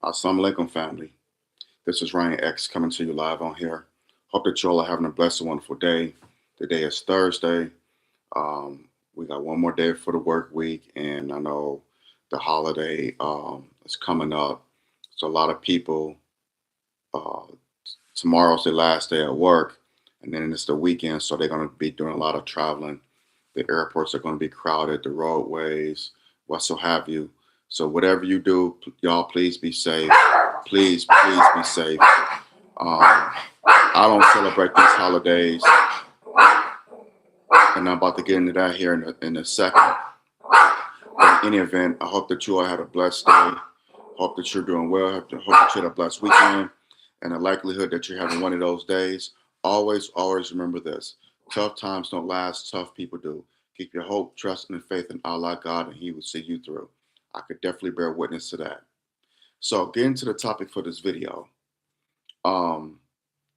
Assalamu alaikum, family. This is Ryan X coming to you live on here. Hope that you all are having a blessed and wonderful day. Today is Thursday. We got one more day for the work week, and I know the holiday is coming up. So a lot of people, uh, tomorrow's the last day at work, and then it's the weekend, so they're going to be doing a lot of traveling. The airports are going to be crowded, the roadways, what so have you. So whatever you do, y'all please be safe. Please be safe. I don't celebrate these holidays, and I'm about to get into that here in a second. But in any event, I hope that you all had a blessed day. Hope that you're doing well. Hope that you had a blessed weekend. And the likelihood that you're having one of those days, always remember this. Tough times don't last, tough people do. Keep your hope, trust, and faith in Allah, God, and He will see you through. I could definitely bear witness to that. So getting to the topic for this video.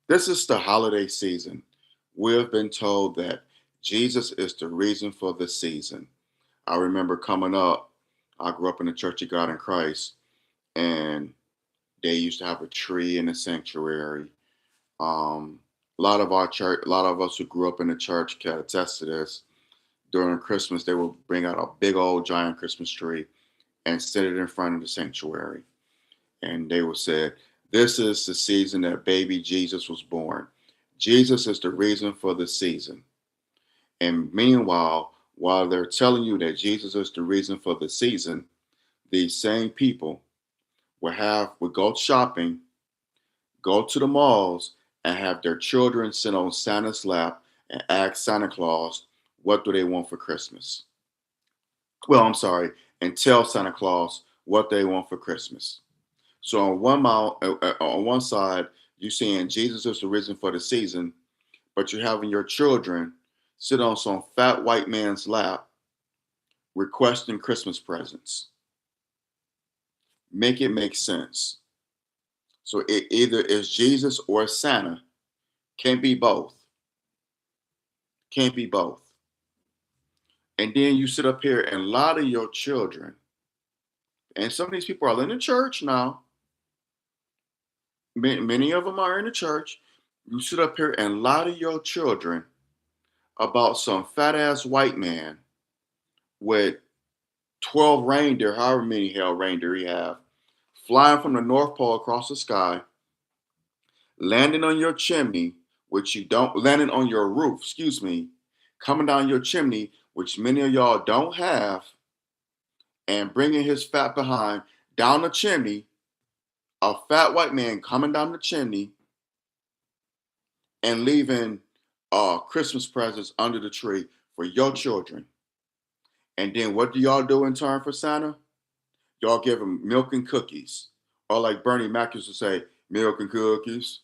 This is the holiday season. We've been told that Jesus is the reason for the season. I remember coming up, I grew up in the Church of God in Christ, and they used to have a tree in the sanctuary. A lot of our church, a lot of us who grew up in the church can attest to this. During Christmas, they would bring out a big old giant Christmas tree and set it in front of the sanctuary. And they would say, this is the season that baby Jesus was born. Jesus is the reason for the season. And meanwhile, while they're telling you that Jesus is the reason for the season, these same people would go shopping, go to the malls, and have their children sit on Santa's lap and ask Santa Claus what do they want for Christmas. Well, I'm sorry, and tell Santa Claus what they want for Christmas. So on one side, you're saying Jesus is the reason for the season, but you're having your children sit on some fat white man's lap requesting Christmas presents. Make it make sense. So it either is Jesus or Santa. Can't be both. Can't be both. And then you sit up here and lie to your children. And some of these people are in the church now. Many of them are in the church. You sit up here and lie to your children about some fat ass white man with 12 reindeer, however many hell reindeer he have, flying from the North Pole across the sky, landing on your chimney, landing on your roof, coming down your chimney, which many of y'all don't have, and bringing his fat behind down the chimney, a fat white man coming down the chimney and leaving Christmas presents under the tree for your children. And then what do y'all do in turn for Santa? Y'all give him milk and cookies. Or like Bernie Mac used to say, milk and cookies.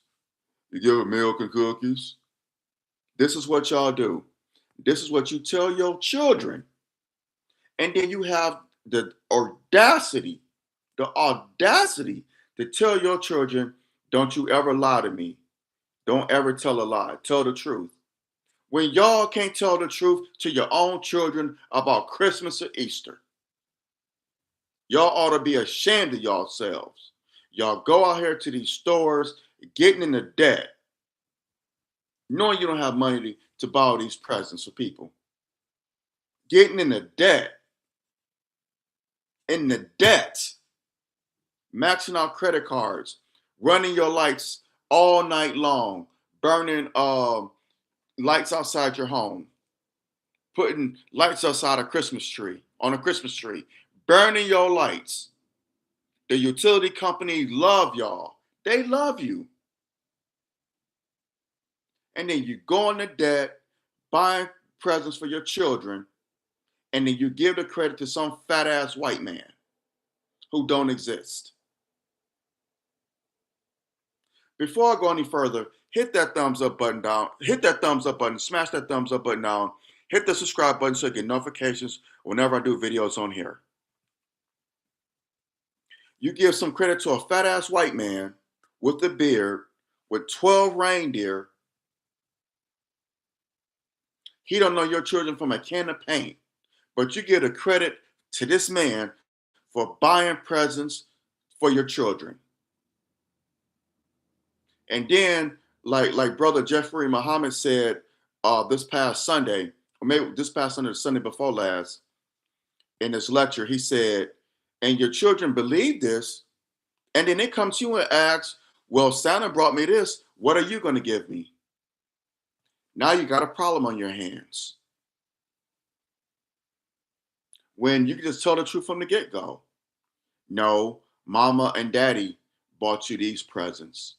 You give him milk and cookies. This is what y'all do. This is what you tell your children. And then you have the audacity to tell your children, don't you ever lie to me. Don't ever tell a lie. Tell the truth. When y'all can't tell the truth to your own children about Christmas or Easter, y'all ought to be ashamed of yourselves. Y'all go out here to these stores, getting into debt, knowing you don't have money to buy all these presents for people. Getting into debt. Maxing out credit cards, running your lights all night long, burning lights outside your home, putting lights outside on a Christmas tree, burning your lights. The utility company love y'all. They love you. And then you go into debt, buying presents for your children, and then you give the credit to some fat ass white man who don't exist. Before I go any further, hit that thumbs up button down. Hit that thumbs up button. Smash that thumbs up button down. Hit the subscribe button so you get notifications whenever I do videos on here. You give some credit to a fat ass white man with a beard with 12 reindeer. He don't know your children from a can of paint, but you give a credit to this man for buying presents for your children. And then, like Brother Jeffrey Muhammad said this past Sunday, or maybe this past Sunday, the Sunday before last, in his lecture, he said, and your children believe this, and then they come to you and ask, well, Santa brought me this. What are you going to give me? Now you got a problem on your hands. When you can just tell the truth from the get-go. No, mama and daddy bought you these presents.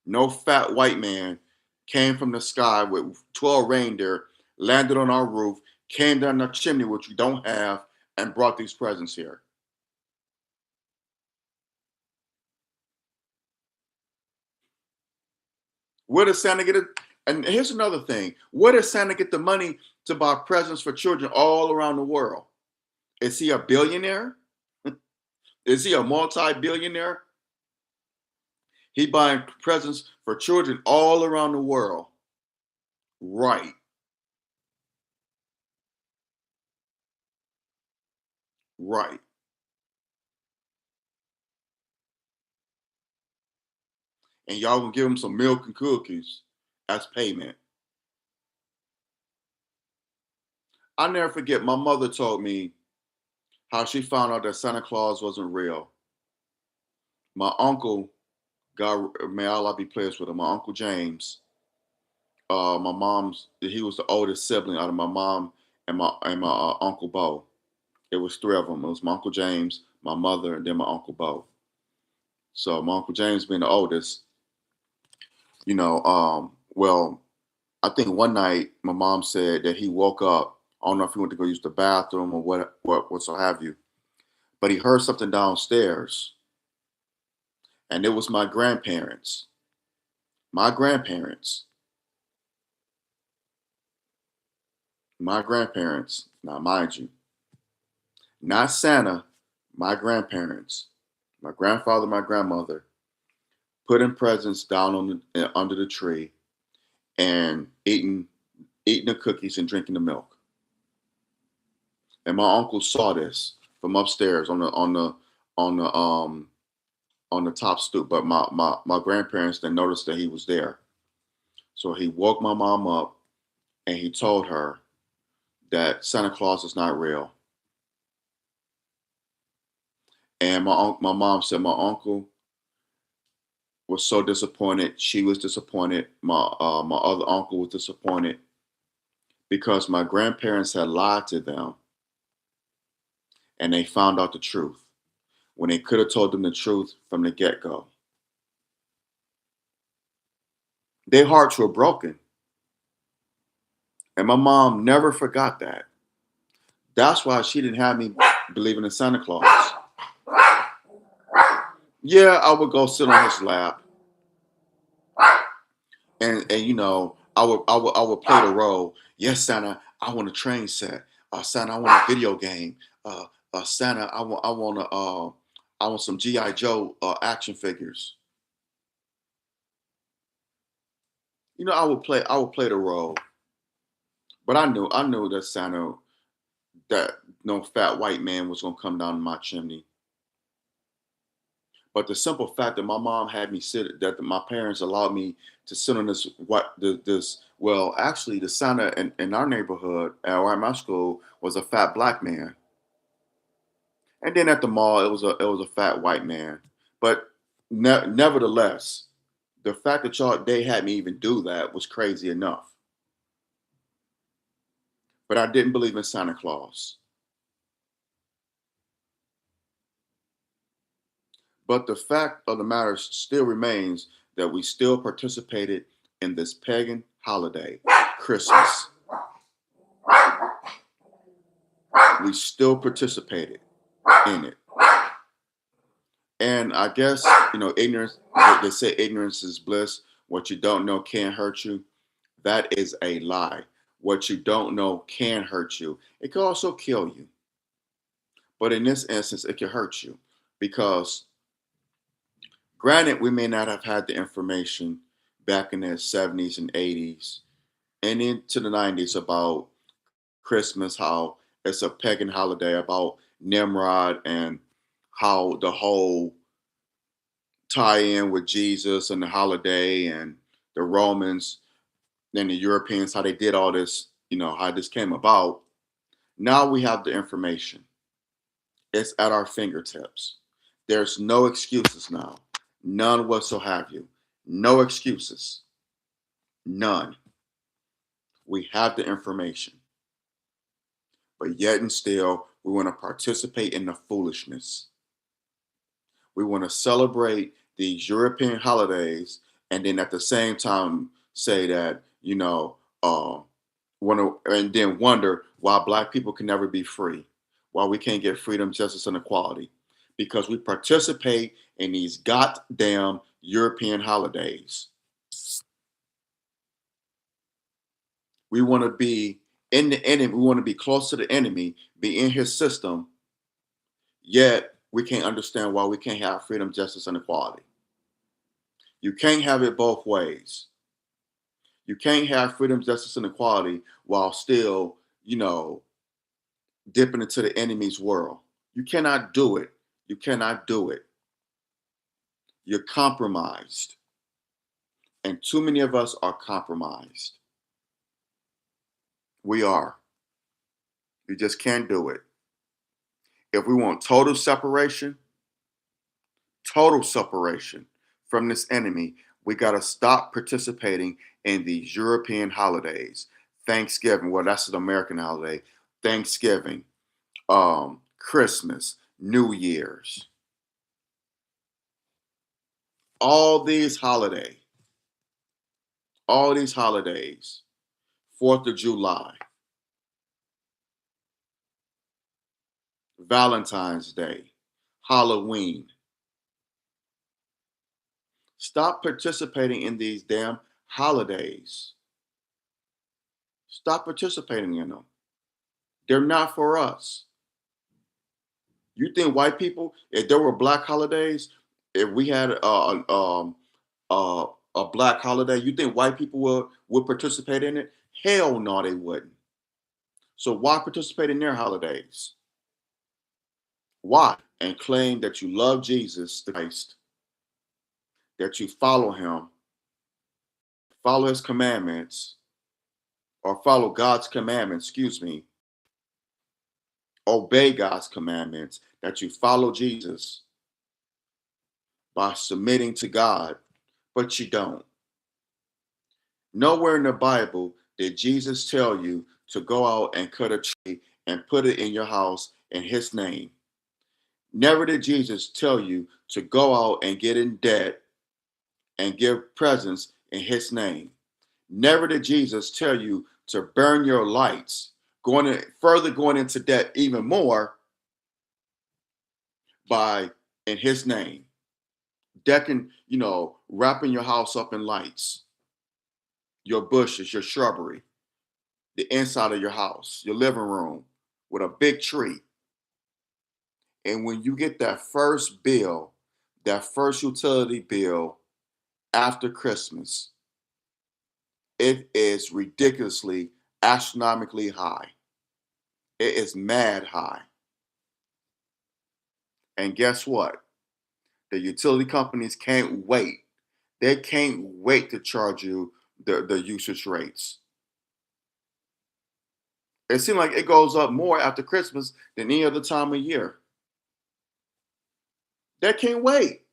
No fat white man came from the sky with 12 reindeer, landed on our roof, came down the chimney, which we don't have, and brought these presents here. Where does Santa get it? And here's another thing. Where does Santa get the money to buy presents for children all around the world? Is he a billionaire? Is he a multi-billionaire? He buying presents for children all around the world. Right. Right. And y'all gonna give him some milk and cookies as payment. I never forget, my mother told me how she found out that Santa Claus wasn't real. My uncle, God may Allah be pleased with him, my Uncle James, my mom's, he was the oldest sibling out of my mom and my Uncle Bo. It was three of them. It was my Uncle James, my mother, and then my Uncle Bo. So my Uncle James being the oldest, well, I think one night my mom said that he woke up. I don't know if he went to go use the bathroom or what so have you, but he heard something downstairs, and it was my grandparents. My grandparents. My grandparents. Now, mind you, not Santa. My grandparents. My grandfather, my grandmother, putting presents down under the tree and eating the cookies and drinking the milk. And my uncle saw this from upstairs on the on the top stoop. But my grandparents then noticed that he was there. So he woke my mom up and he told her that Santa Claus is not real. And my mom said my uncle was so disappointed. She was disappointed. My other uncle was disappointed because my grandparents had lied to them and they found out the truth when they could have told them the truth from the get-go. Their hearts were broken. And my mom never forgot that. That's why she didn't have me believing in Santa Claus. Yeah, I would go sit on his lap, and I would play the role. Yes, Santa, I want a train set. Santa, I want a video game. Santa, I want some GI Joe action figures. I would play the role, but I knew that Santa, that no fat white man was gonna come down my chimney. But the simple fact that my mom had me sit, that my parents allowed me to sit on well, actually, the Santa in our neighborhood, or at my school, was a fat black man. And then at the mall, it was a fat white man. But nevertheless, the fact that they had me even do that was crazy enough. But I didn't believe in Santa Claus. But the fact of the matter still remains that we still participated in this pagan holiday, Christmas. We still participated in it. And I guess, ignorance, they say ignorance is bliss. What you don't know can't hurt you. That is a lie. What you don't know can hurt you. It can also kill you. But in this instance, it can hurt you because, granted, we may not have had the information back in the 70s and 80s and into the 90s about Christmas, how it's a pagan holiday, about Nimrod and how the whole tie in with Jesus and the holiday and the Romans and the Europeans, how they did all this, how this came about. Now we have the information. It's at our fingertips. There's no excuses now. None whatsoever. No excuses. None. We have the information. But yet and still, we want to participate in the foolishness. We want to celebrate these European holidays and then at the same time say that, want to, and then wonder why Black people can never be free, why we can't get freedom, justice, and equality. Because we participate in these goddamn European holidays. We want to be in the enemy. We want to be close to the enemy, be in his system, yet we can't understand why we can't have freedom, justice, and equality. You can't have it both ways. You can't have freedom, justice, and equality while still, dipping into the enemy's world. You cannot do it. You cannot do it. You're compromised. And too many of us are compromised. We are. You just can't do it. If we want total separation from this enemy, we got to stop participating in these European holidays. Thanksgiving, well, that's an American holiday. Thanksgiving, Christmas, New Year's. All these holidays, 4th of July, Valentine's Day, Halloween. Stop participating in these damn holidays. Stop participating in them. They're not for us. You think white people, if there were Black holidays, if we had a Black holiday, you think white people would participate in it? Hell no, they wouldn't. So why participate in their holidays? Why? And claim that you love Jesus Christ, that you follow him, follow his commandments, or follow God's commandments, obey God's commandments, that you follow Jesus by submitting to God, but you don't. Nowhere in the Bible did Jesus tell you to go out and cut a tree and put it in your house in his name. Never did Jesus tell you to go out and get in debt and give presents in his name. Never did Jesus tell you to burn your lights, going into debt even more in his name. Decking, wrapping your house up in lights, your bushes, your shrubbery, the inside of your house, your living room with a big tree. And when you get that first bill, that first utility bill after Christmas, it is ridiculously, astronomically high. It is mad high. And guess what? The utility companies can't wait. They can't wait to charge you the usage rates. It seems like it goes up more after Christmas than any other time of year. They can't wait.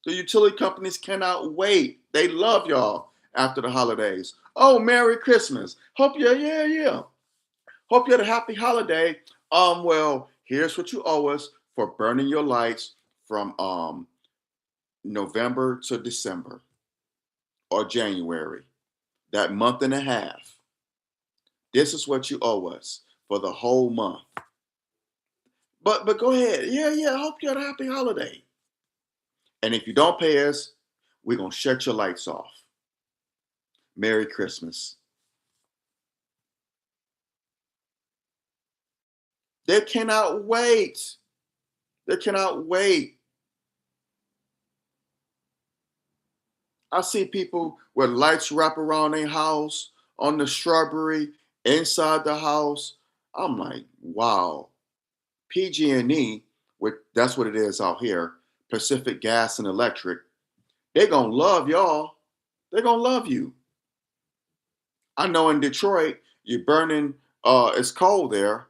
The utility companies cannot wait. They love y'all after the holidays. Oh, Merry Christmas. Hope you, yeah. Hope you had a happy holiday. Well, here's what you owe us for burning your lights from November to December or January, that month and a half. This is what you owe us for the whole month. But go ahead. Yeah. I hope you had a happy holiday. And if you don't pay us, we're going to shut your lights off. Merry Christmas. They cannot wait. They cannot wait. I see people with lights wrap around their house, on the shrubbery, inside the house. I'm like, wow. PG&E, that's what it is out here, Pacific Gas and Electric, they're going to love y'all. They're going to love you. I know in Detroit, you're burning, it's cold there,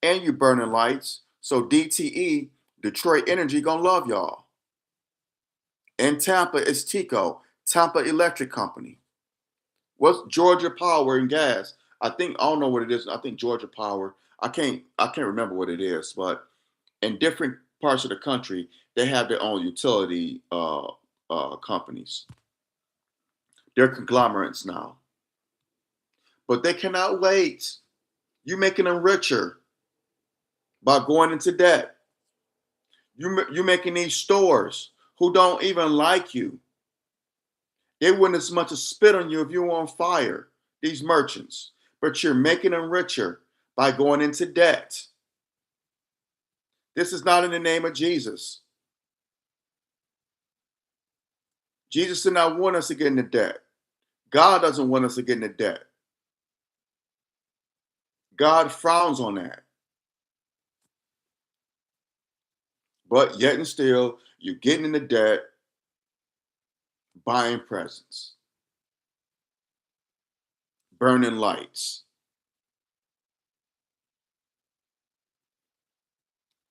and you're burning lights. So DTE, Detroit Energy, going to love y'all. In Tampa, it's TECO, Tampa Electric Company. What's Georgia Power and Gas? I don't know what it is. I think Georgia Power. I can't remember what it is, but in different parts of the country, they have their own utility companies. They're conglomerates now, but they cannot wait. You're making them richer by going into debt. You're making these stores who don't even like you. They wouldn't as much as spit on you if you were on fire, these merchants. But you're making them richer by going into debt. This is not in the name of Jesus. Jesus did not want us to get into debt. God doesn't want us to get into debt. God frowns on that. But yet and still, you're getting into debt, buying presents, burning lights.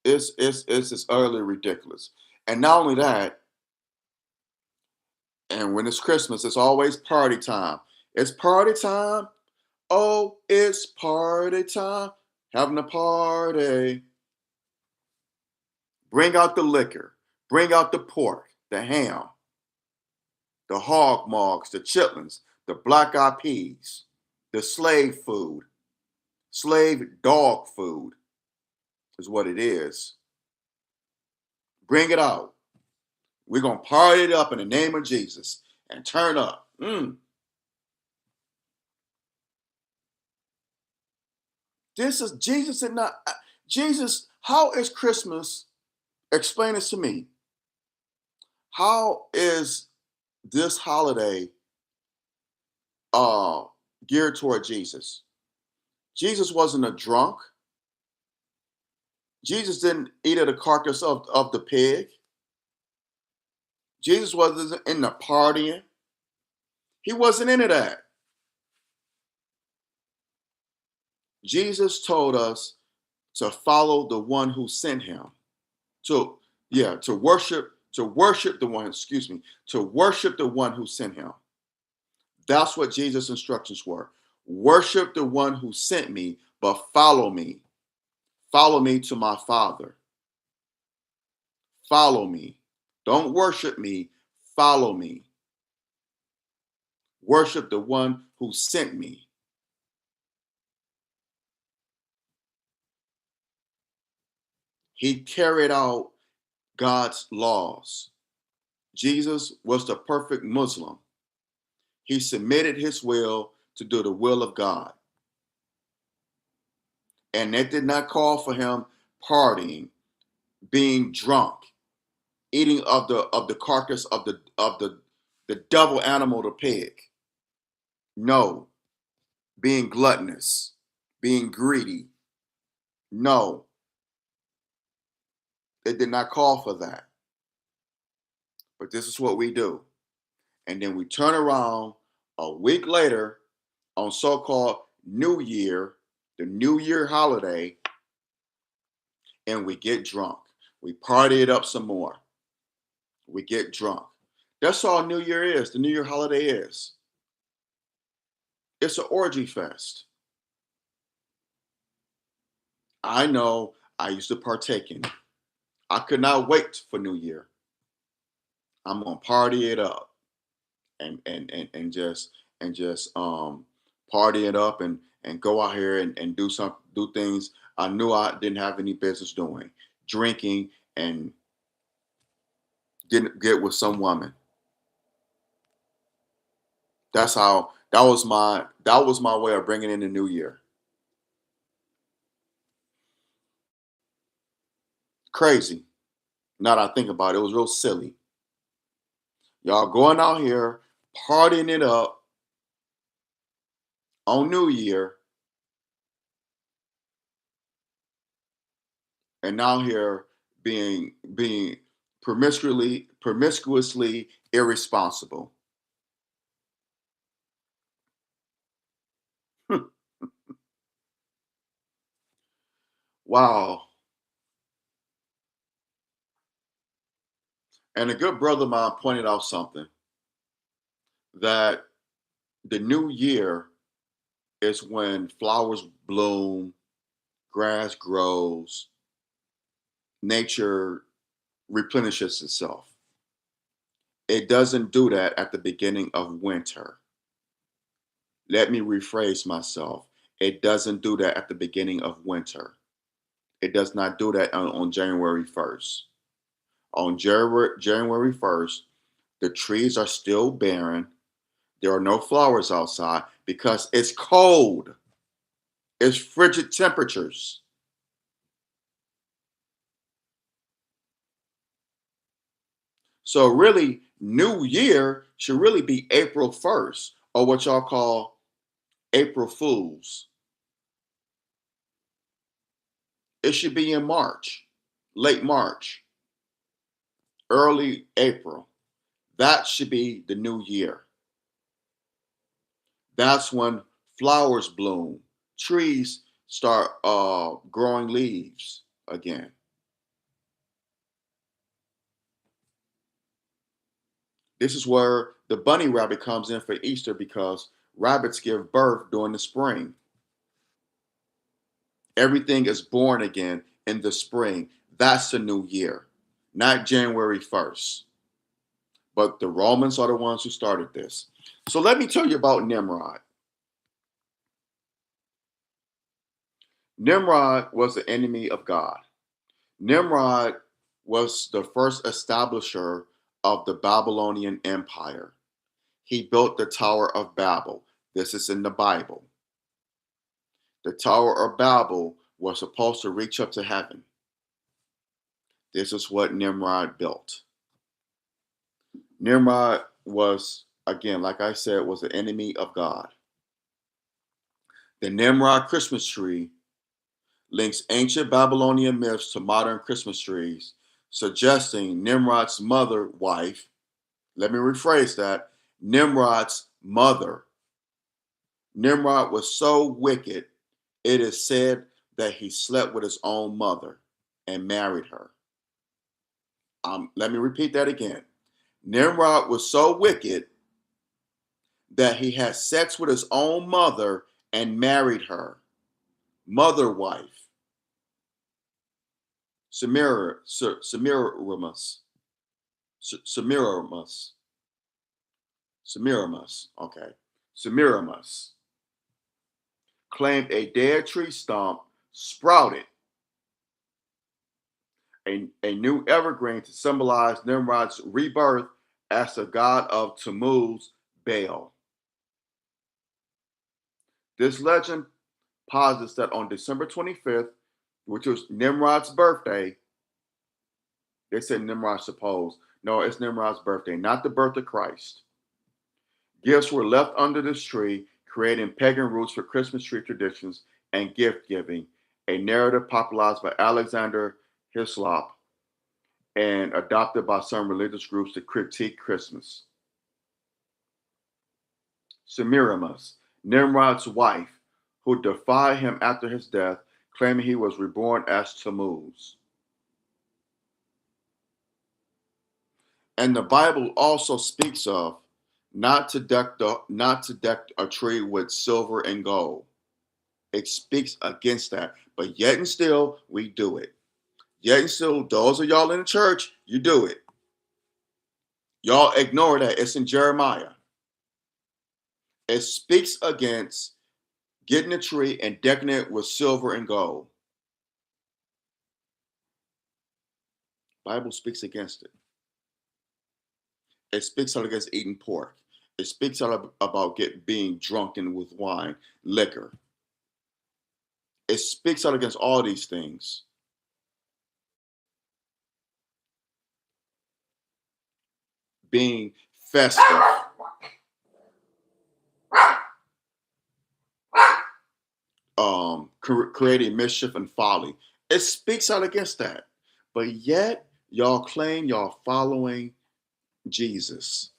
It's just utterly ridiculous. And not only that, and when it's Christmas, it's always party time. It's party time. Oh, it's party time. Having a party. Bring out the liquor. Bring out the pork, the ham, the hog mogs, the chitlins, the black eyed peas, the slave food. Slave dog food is what it is. Bring it out. We're going to party it up in the name of Jesus and turn up. This is Jesus and not Jesus. How is Christmas? Explain this to me. How is this holiday uh geared toward Jesus? Jesus wasn't a drunk. Jesus didn't eat at the carcass of the pig. Jesus wasn't in the partying. He wasn't into that. Jesus told us to follow the one who sent him. To worship the one, to worship the one who sent him. That's what Jesus' instructions were. Worship the one who sent me, but follow me. Follow me to my Father. Follow me. Don't worship me, follow me. Worship the one who sent me. He carried out God's laws. Jesus was the perfect Muslim. He submitted his will to do the will of God. And that did not call for him partying, being drunk, eating of the carcass of the devil animal, the pig. No, being gluttonous, being greedy. No, it did not call for that. But this is what we do. And then we turn around a week later on so-called New Year, the New Year holiday, and we get drunk. We party it up some more. We get drunk. That's all New Year is. The New Year holiday is. It's an orgy fest. I know I used to partake in it. I could not wait for New Year. I'm gonna party it up and just party it up and go out here and do things I knew I didn't have any business doing. Drinking and get with some woman. That was my way of bringing in the new year. Crazy. Now that I think about it, it was real silly. Y'all going out here partying it up on New Year, and now here being promiscuously irresponsible. Wow. And a good brother of mine pointed out something, that the new year is when flowers bloom, grass grows, nature replenishes itself. It doesn't do that at the beginning of winter. Let me rephrase myself. It doesn't do that at the beginning of winter. It does not do that on January 1st. On January 1st, the trees are still barren. There are no flowers outside because it's cold. It's frigid temperatures. So really, New Year should really be April 1st, or what y'all call April Fools. It should be in March, late March, early April. That should be the new year. That's when flowers bloom, trees start growing leaves again. This is where the bunny rabbit comes in for Easter, because rabbits give birth during the spring. Everything is born again in the spring. That's the new year, not January 1st. But the Romans are the ones who started this. So let me tell you about Nimrod. Nimrod was the enemy of God. Nimrod was the first establisher of the Babylonian Empire. He built the Tower of Babel. This is in the Bible. The Tower of Babel was supposed to reach up to heaven. This is what Nimrod built. Nimrod was, again, like I said, was the enemy of God. The Nimrod Christmas tree links ancient Babylonian myths to modern Christmas trees, suggesting Nimrod's mother, wife, let me rephrase that, Nimrod's mother. Nimrod was so wicked, it is said that he slept with his own mother and married her. Let me repeat that again. Nimrod was so wicked that he had sex with his own mother and married her. Mother wife. Semiramis. Semiramis. Semiramis. Okay. Semiramis claimed a dead tree stump sprouted a new evergreen to symbolize Nimrod's rebirth as the god of Tammuz, Baal. This legend posits that on December 25th, which was Nimrod's birthday, they said Nimrod supposed. No, it's Nimrod's birthday, not the birth of Christ. Gifts were left under this tree, creating pagan roots for Christmas tree traditions and gift giving, a narrative popularized by Alexander Hislop and adopted by some religious groups to critique Christmas. Semiramis, Nimrod's wife, who defied him after his death, claiming he was reborn as Tammuz. And the Bible also speaks of not to deck a tree with silver and gold. It speaks against that. But yet and still, we do it. Yet and still, those of y'all in the church, you do it. Y'all ignore that. It's in Jeremiah. It speaks against getting a tree and decking it with silver and gold. Bible speaks against it. It speaks out against eating pork. It speaks out about being drunken with wine, liquor. It speaks out against all these things. Being festive, creating mischief and folly. It speaks out against that. But yet, y'all claim y'all following Jesus.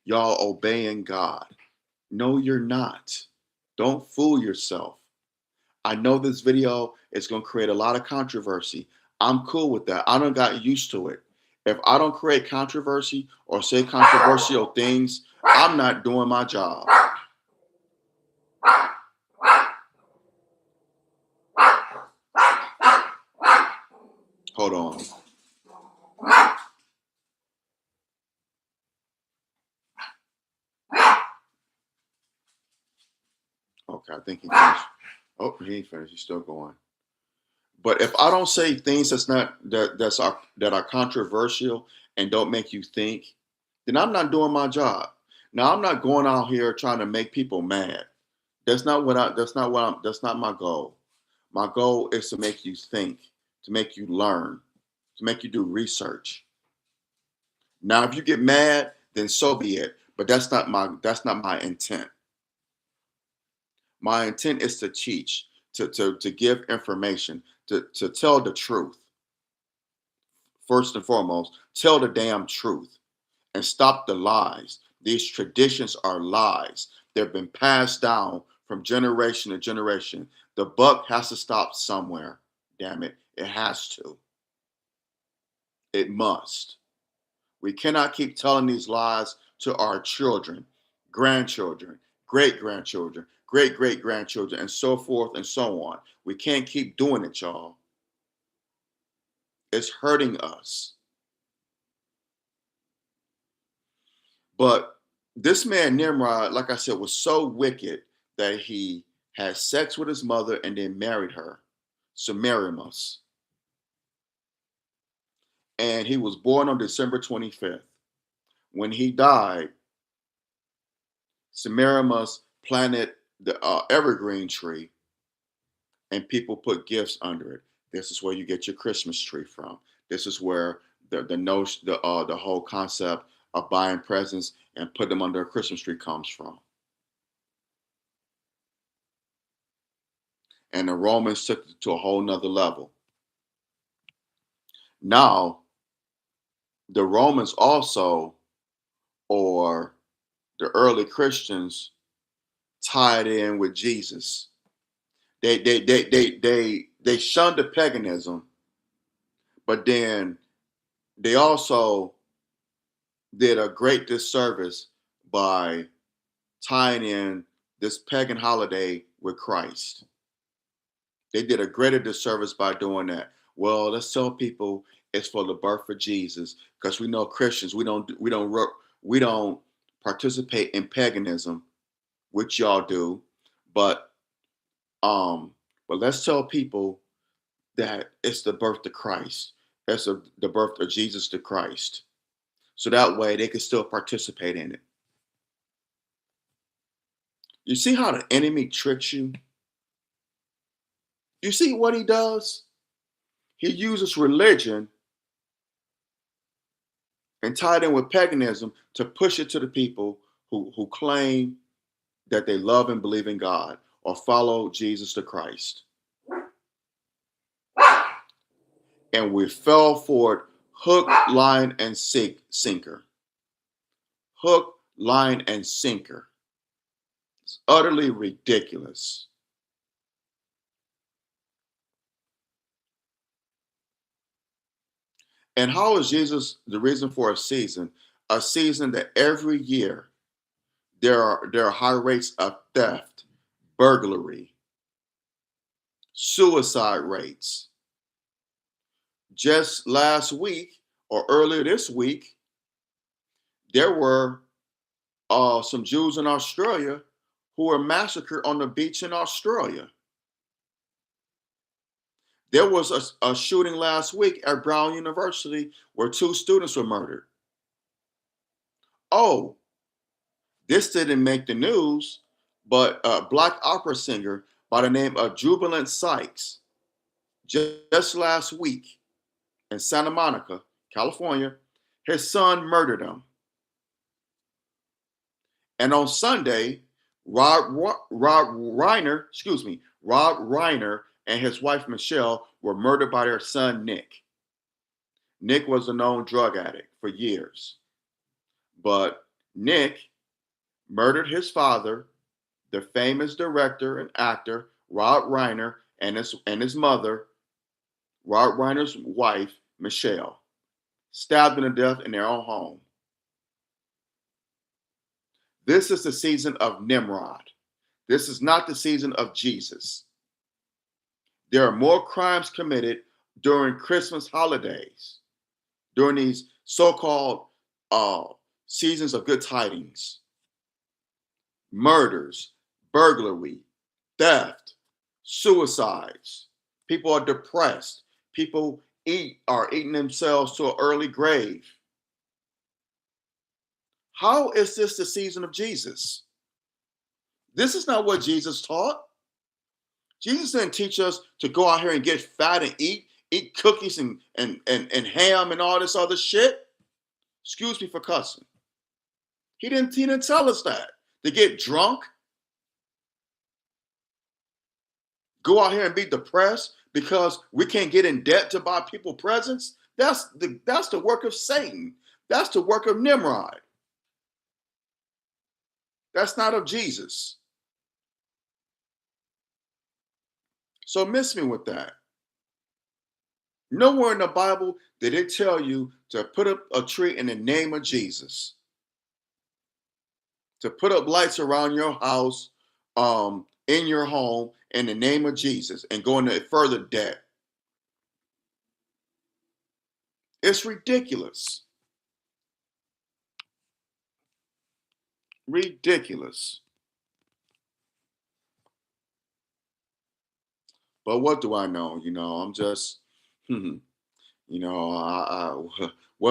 Y'all obeying God. No, you're not. Don't fool yourself. I know this video is going to create a lot of controversy. I'm cool with that. I don't got used to it. If I don't create controversy or say controversial things, I'm not doing my job. Hold on. Okay, I think he finished. Oh, he ain't finished. He's still going. But if I don't say things that are controversial and don't make you think, then I'm not doing my job. Now I'm not going out here trying to make people mad. That's not my goal. My goal is to make you think, to make you learn, to make you do research. Now if you get mad, then so be it. But that's not my intent. My intent is to teach, to give information, to tell the truth. First and foremost, tell the damn truth and stop the lies. These traditions are lies. They've been passed down from generation to generation. The buck has to stop somewhere. Damn it. It has to. It must. We cannot keep telling these lies to our children, grandchildren, great grandchildren, great great grandchildren, and so forth and so on. We can't keep doing it, y'all. It's hurting us. But this man, Nimrod, like I said, was so wicked that he had sex with his mother and then married her, Semiramis. And he was born on December 25th. When he died, Semiramis planted the evergreen tree and people put gifts under it. This is where you get your Christmas tree from. This is where the notion, the whole concept of buying presents and put them under a Christmas tree comes from. And the Romans took it to a whole nother level. Now, the Romans also, or the early Christians, tied in with Jesus. They shunned the paganism, but then they also did a great disservice by tying in this pagan holiday with Christ. They did a greater disservice by doing that. Well, let's tell people it's for the birth of Jesus, because we know Christians we don't participate in paganism, which y'all do, but let's tell people that it's the birth of Christ. That's the birth of Jesus to Christ. So that way they can still participate in it. You see how the enemy tricks you? You see what he does? He uses religion and tied in with paganism to push it to the people who claim that they love and believe in God or follow Jesus the Christ. And we fell for it hook, line, and sinker. Hook, line, and sinker. It's utterly ridiculous. And how is Jesus the reason for a season? A season that every year there are high rates of theft, burglary, suicide rates. Just last week or earlier this week, there were some Jews in Australia who were massacred on the beach in Australia. There was a shooting last week at Brown University where 2 students were murdered. Oh, this didn't make the news, but a black opera singer by the name of Jubilant Sykes, just last week in Santa Monica, California, his son murdered him. And on Sunday, Rob Reiner and his wife Michelle were murdered by their son Nick. Nick was a known drug addict for years, but Nick murdered his father, the famous director and actor Rob Reiner, and his mother, Rob Reiner's wife Michelle, stabbed them to death in their own home. This is the season of Nimrod. This is not the season of Jesus. There are more crimes committed during Christmas holidays, during these so-called uh, seasons of good tidings. Murders, burglary, theft, suicides. People are depressed. People are eating themselves to an early grave. How is this the season of Jesus? This is not what Jesus taught. Jesus didn't teach us to go out here and get fat and eat cookies and ham and all this other shit. Excuse me for cussing. He didn't tell us that. To get drunk, go out here and be depressed because we can't get in debt to buy people presents. That's the work of Satan. That's the work of Nimrod. That's not of Jesus. So miss me with that. Nowhere in the Bible did it tell you to put up a tree in the name of Jesus, to put up lights around your house, in your home, in the name of Jesus, and go into further debt. It's ridiculous. Ridiculous. But what do I know? I'm just, what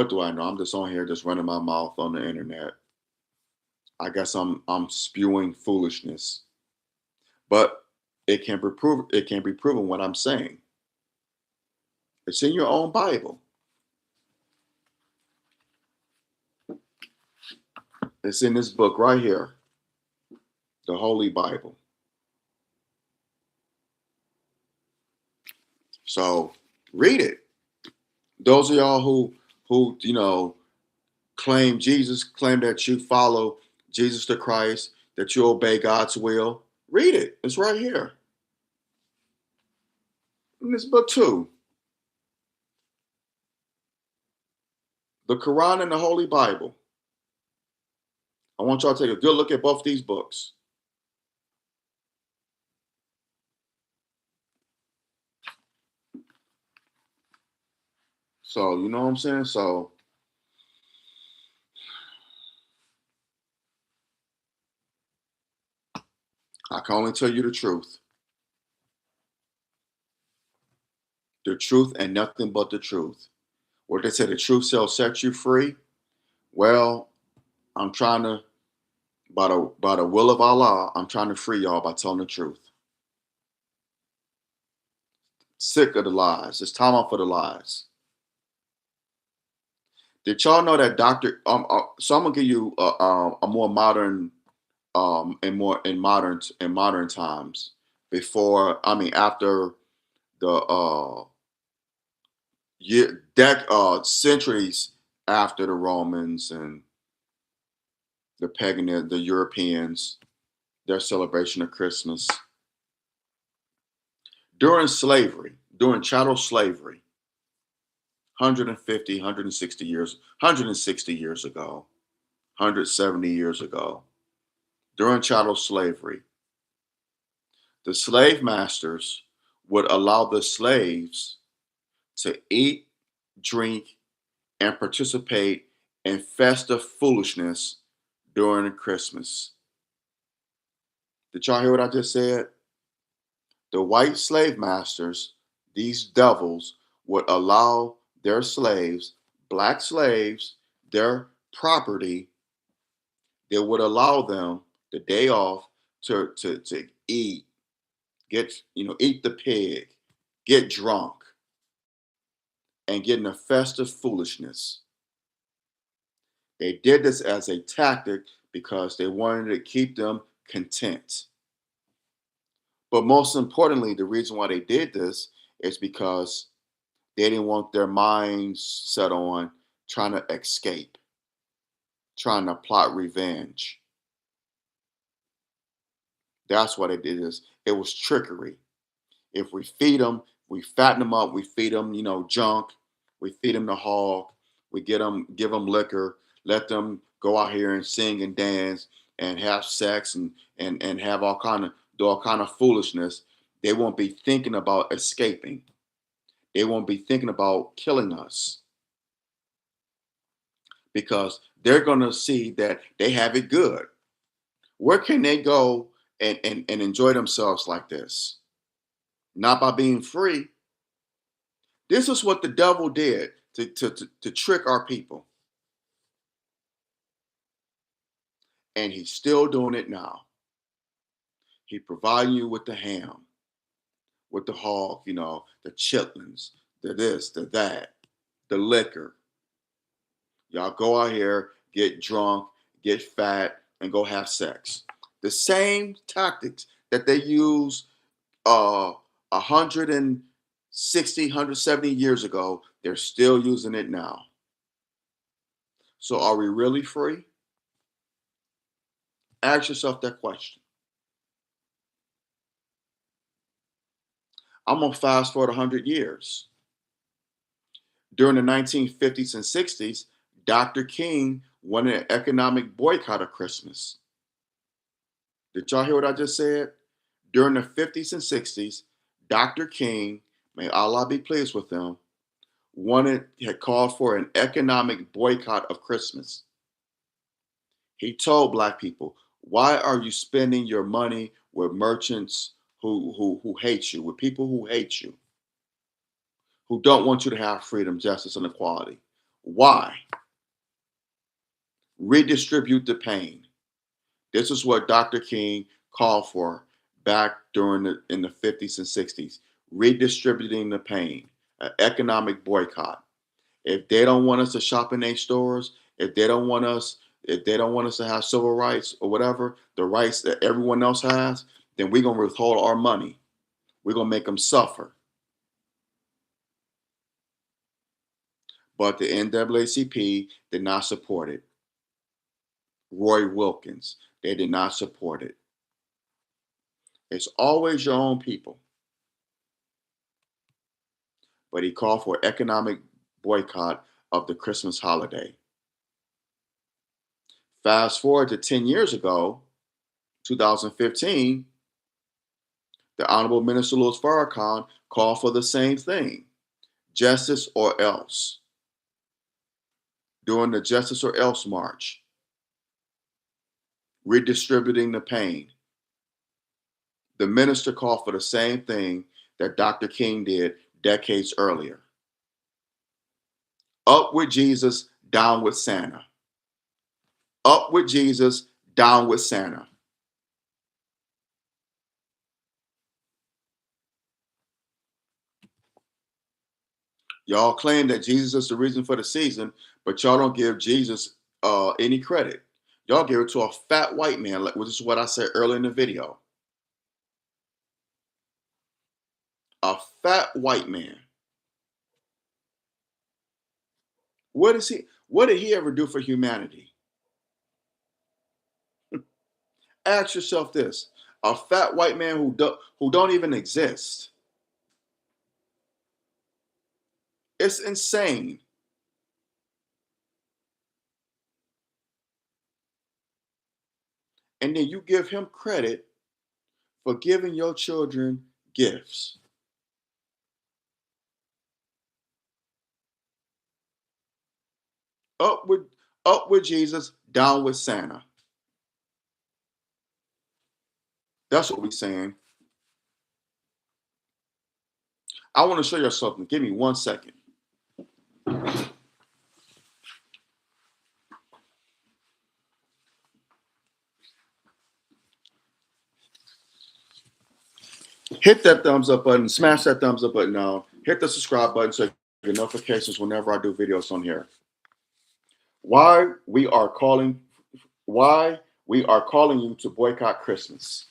do I know? I'm just on here, just running my mouth on the internet. I guess I'm spewing foolishness, but it can be proven. It can be proven what I'm saying. It's in your own Bible. It's in this book right here, the Holy Bible. So read it. Those of y'all who claim Jesus, claim that you follow Jesus the Christ, that you obey God's will, read it. It's right here in this book too. The Quran and the Holy Bible. I want y'all to take a good look at both these books. So, you know what I'm saying? So, I can only tell you the truth. The truth and nothing but the truth. What they say, the truth shall set you free. Well, I'm trying to, by the will of Allah, I'm trying to free y'all by telling the truth. Sick of the lies. It's time out for the lies. Did y'all know that Doctor? So I'm gonna give you a more modern, in modern times. After the centuries after the Romans and the Europeans, their celebration of Christmas during slavery, during chattel slavery, 150, 160 years, 160 years ago, 170 years ago, during chattel slavery, the slave masters would allow the slaves to eat, drink, and participate in festive foolishness during Christmas. Did y'all hear what I just said? The white slave masters, these devils, would allow their slaves, black slaves, their property, they would allow them the day off to eat, eat the pig, get drunk, and get in a festive foolishness. They did this as a tactic because they wanted to keep them content. But most importantly, the reason why they did this is because they didn't want their minds set on trying to escape, trying to plot revenge. That's why they did this. It was trickery. If we feed them, we fatten them up, we feed them, junk, we feed them the hog, we give them liquor, let them go out here and sing and dance and have sex and have do all kind of foolishness. They won't be thinking about escaping. They won't be thinking about killing us because they're gonna see that they have it good. Where can they go and enjoy themselves like this? Not by being free. This is what the devil did to trick our people. And he's still doing it now. He providing you with the ham, with the hog, the chitlins, the this, the that, the liquor. Y'all go out here, get drunk, get fat, and go have sex. The same tactics that they use 160, 170 years ago, they're still using it now. So are we really free? Ask yourself that question. I'm going to fast forward 100 years. During the 1950s and 60s, Dr. King wanted an economic boycott of Christmas. Did y'all hear what I just said? During the 50s and 60s, Dr. King, may Allah be pleased with him, had called for an economic boycott of Christmas. He told black people, why are you spending your money with merchants who hate you, with people who hate you, who don't want you to have freedom, justice, and equality? Why? Redistribute the pain. This is what Dr. King called for back in the 50s and 60s. Redistributing the pain, an economic boycott. If they don't want us to shop in their stores, if they don't want us to have civil rights or whatever, the rights that everyone else has, then we're gonna withhold our money. We're gonna make them suffer. But the NAACP did not support it. Roy Wilkins, they did not support it. It's always your own people. But he called for economic boycott of the Christmas holiday. Fast forward to 10 years ago, 2015, the Honorable Minister Louis Farrakhan called for the same thing, justice or else, during the Justice or Else March, redistributing the pain. The minister called for the same thing that Dr. King did decades earlier. Up with Jesus, down with Santa. Up with Jesus, down with Santa. Y'all claim that Jesus is the reason for the season, but y'all don't give Jesus any credit. Y'all give it to a fat white man, which is what I said earlier in the video. A fat white man. What did he ever do for humanity? Ask yourself this. A fat white man who don't even exist. It's insane. And then you give him credit for giving your children gifts. Up with up with Jesus, down with Santa. That's what we're saying. I want to show you something. Give me 1 second. Hit that thumbs up button, smash that thumbs up button now. Hit the subscribe button so you get notifications whenever I do videos on here. Why we are calling you to boycott Christmas.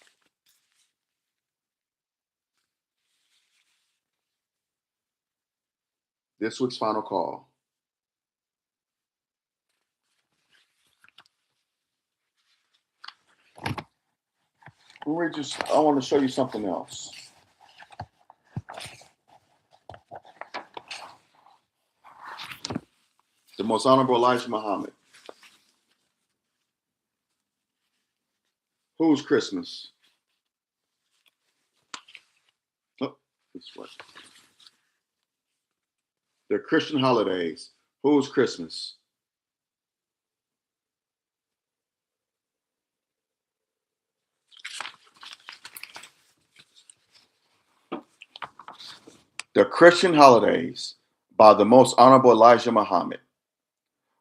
This week's final call. I want to show you something else. The most honorable Elijah Muhammad. Whose Christmas? Oh, this way. The Christian holidays. Whose Christmas? The Christian holidays by the most honorable Elijah Muhammad.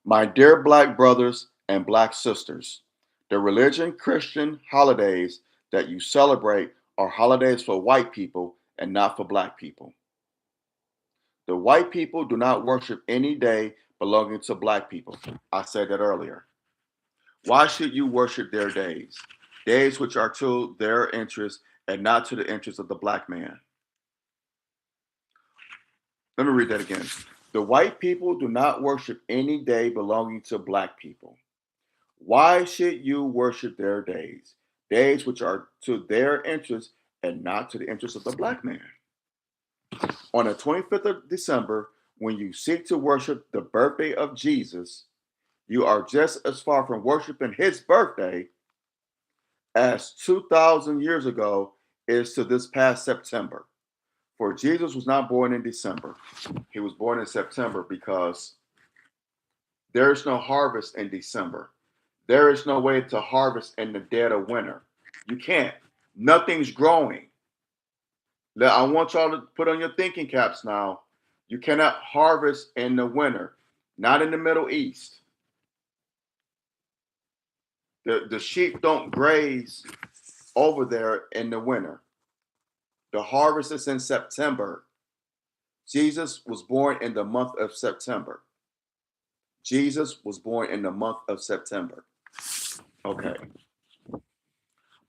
My dear black brothers and black sisters, the religion Christian holidays that you celebrate are holidays for white people and not for black people. The white people do not worship any day belonging to black people. I said that earlier. Why should you worship their days? Days which are to their interests and not to the interests of the black man. Let me read that again. The white people do not worship any day belonging to black people. Why should you worship their days? Days which are to their interests and not to the interests of the black man. On the 25th of December, when you seek to worship the birthday of Jesus, you are just as far from worshiping his birthday as 2,000 years ago is to this past September. For Jesus was not born in December. He was born in September because there is no harvest in December. There is no way to harvest in the dead of winter. You can't. Nothing's growing. I want y'all to put on your thinking caps now. You cannot harvest in the winter, not in the Middle East. The sheep don't graze over there in the winter. The harvest is in September. Jesus was born in the month of September. Jesus was born in the month of September. Okay.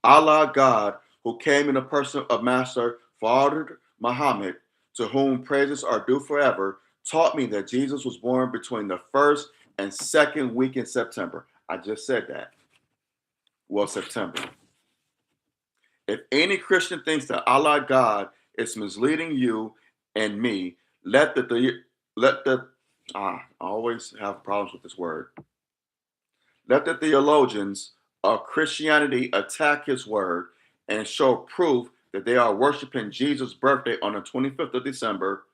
Allah God, who came in the person of Master Father Muhammad, to whom praises are due forever, taught me that Jesus was born between the first and second week in September. I just said that. Well, September. If any Christian thinks that Allah God is misleading you and me, I always have problems with this word. Let the theologians of Christianity attack his word and show proof that they are worshiping Jesus' birthday on the 25th of December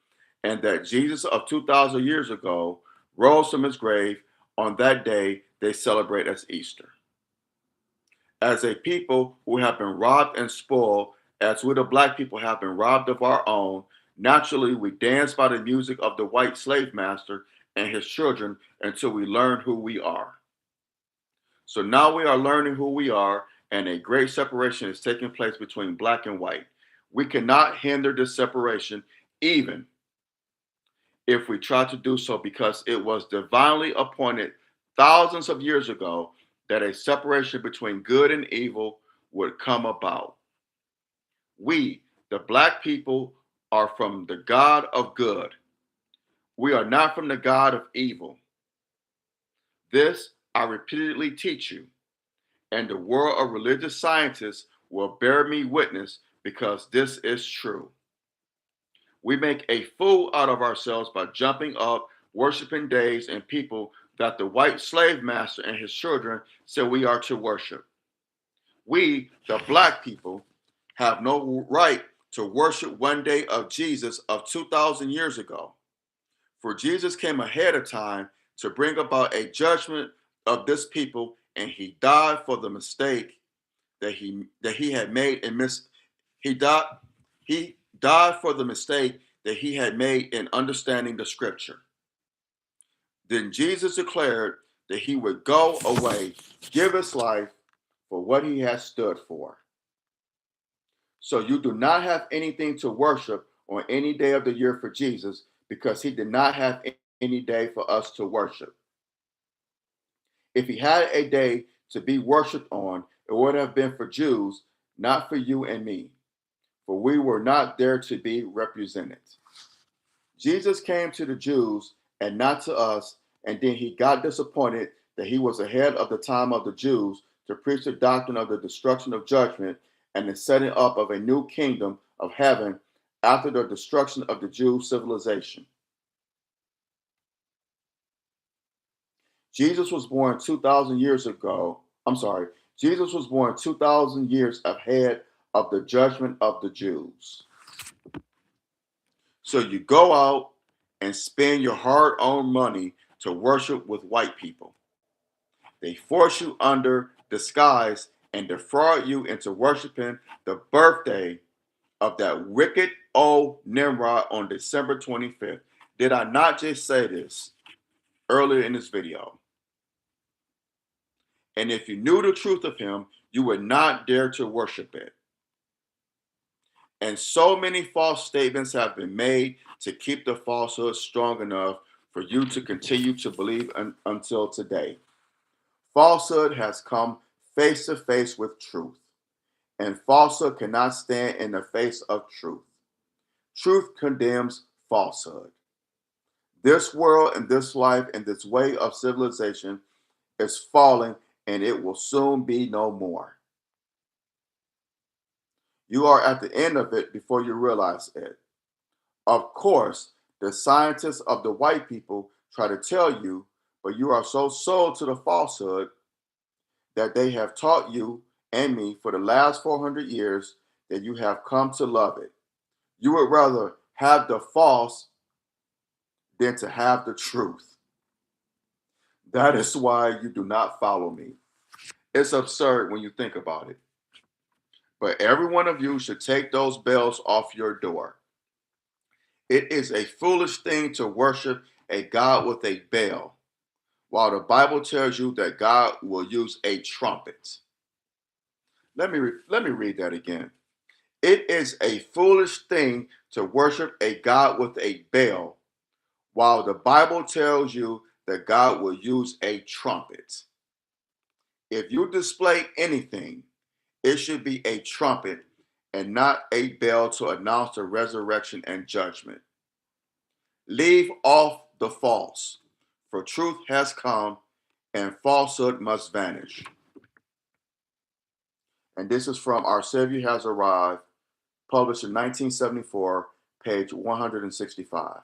and that Jesus of 2,000 years ago rose from his grave on that day they celebrate as Easter. As a people who have been robbed and spoiled, as we the black people have been robbed of our own, naturally we dance by the music of the white slave master and his children until we learn who we are. So now we are learning who we are, and a great separation is taking place between black and white. We cannot hinder this separation, even if we try to do so, because it was divinely appointed thousands of years ago that a separation between good and evil would come about. We, the black people, are from the God of good. We are not from the God of evil. This I repeatedly teach you, and the world of religious scientists will bear me witness because this is true. We make a fool out of ourselves by jumping up, worshiping days and people that the white slave master and his children said we are to worship. We, the black people, have no right to worship one day of Jesus of 2,000 years ago. For Jesus came ahead of time to bring about a judgment of this people, and he died for the mistake that he had made he died for the mistake that he had made in understanding the scripture. Then Jesus declared that he would go away, give his life for what he has stood for. So you do not have anything to worship on any day of the year for Jesus, because he did not have any day for us to worship. If he had a day to be worshiped on, it would have been for Jews, not for you and me, for we were not there to be represented. Jesus came to the Jews and not to us, and then he got disappointed that he was ahead of the time of the Jews to preach the doctrine of the destruction of judgment and the setting up of a new kingdom of heaven after the destruction of the Jews' civilization. Jesus was born 2,000 years ago. I'm sorry. Jesus was born 2,000 years ahead of the judgment of the Jews. So you go out and spend your hard earned money to worship with white people. They force you under disguise and defraud you into worshiping the birthday of that wicked old Nimrod on December 25th. Did I not just say this earlier in this video? And if you knew the truth of him, you would not dare to worship it. And so many false statements have been made to keep the falsehood strong enough for you to continue to believe until today. Falsehood has come face to face with truth, and falsehood cannot stand in the face of truth. Truth condemns falsehood. This world and this life and this way of civilization is falling, and it will soon be no more. You are at the end of it before you realize it. Of course, the scientists of the white people try to tell you, but you are so sold to the falsehood that they have taught you and me for the last 400 years that you have come to love it. You would rather have the false than to have the truth. That is why you do not follow me. It's absurd when you think about it. But every one of you should take those bells off your door. It is a foolish thing to worship a God with a bell, while the Bible tells you that God will use a trumpet. Let me read that again. It is a foolish thing to worship a God with a bell, while the Bible tells you that God will use a trumpet. If you display anything, it should be a trumpet and not a bell to announce the resurrection and judgment. Leave off the false, for truth has come and falsehood must vanish. And this is from Our Savior Has Arrived, published in 1974, page 165.